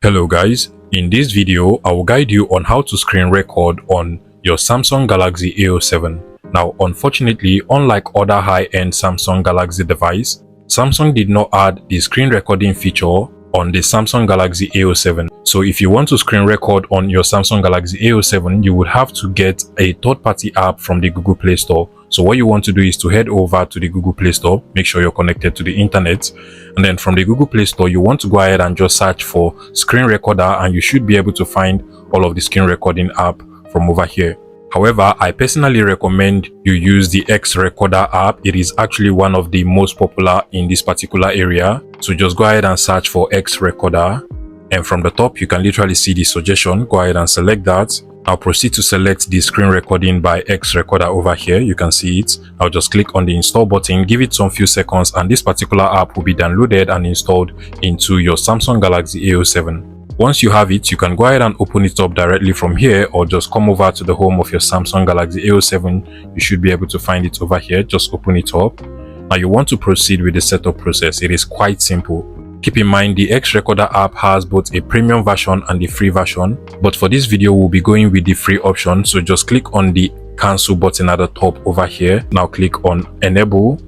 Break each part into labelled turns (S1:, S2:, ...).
S1: Hello guys, in this video I will guide you on how to screen record on your Samsung Galaxy A07. Now unfortunately, unlike other high-end Samsung Galaxy device, Samsung did not add the screen recording feature on the Samsung Galaxy A07. So if you want to screen record on your Samsung Galaxy A07, you would have to get a third-party app from the Google Play Store. So what you want to do is to head over to the Google Play Store, make sure you're connected to the internet, and then from the Google Play Store you want to go ahead and just search for screen recorder, and you should be able to find all of the screen recording app from over here. However, I personally recommend you use the XRecorder app. It is actually one of the most popular in this particular area. So just go ahead and search for XRecorder, and from the top you can literally see the suggestion. Go ahead and select that. I'll proceed to select the screen recording by XRecorder over here. You can see it. I'll just click on the install button, give it some few seconds, and this particular app will be downloaded and installed into your Samsung Galaxy A07. Once you have it, you can go ahead and open it up directly from here, or just come over to the home of your Samsung Galaxy A07. You should be able to find it over here. Just open it up. Now you want to proceed with the setup process. It is quite simple. Keep in mind the XRecorder app has both a premium version and the free version, but for this video we'll be going with the free option. So just click on the cancel button at the top over here. Now click on enable.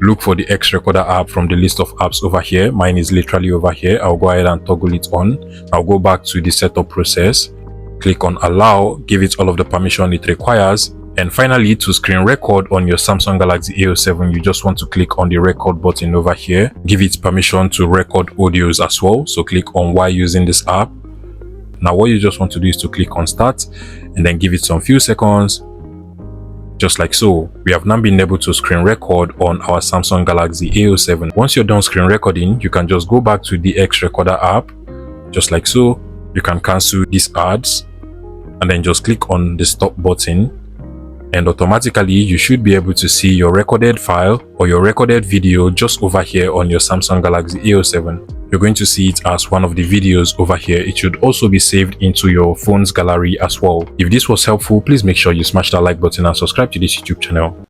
S1: Look for the XRecorder app from the list of apps over here. Mine is literally over here. I'll go ahead and toggle it on. I'll go back to the setup process. Click on allow, give it all of the permission it requires. And finally, to screen record on your Samsung Galaxy A07, you just want to click on the record button over here. Give it permission to record audios as well. So click on while using this app. Now what you just want to do is to click on start and then give it some few seconds. Just like so, we have now been able to screen record on our Samsung Galaxy A07. Once you're done screen recording, you can just go back to the XRecorder app. Just like so, you can cancel these ads and then just click on the stop button. And automatically you should be able to see your recorded file or your recorded video just over here on your Samsung Galaxy A07. You're going to see it as one of the videos over here. It should also be saved into your phone's gallery as well. If this was helpful, please make sure you smash that like button and subscribe to this YouTube channel.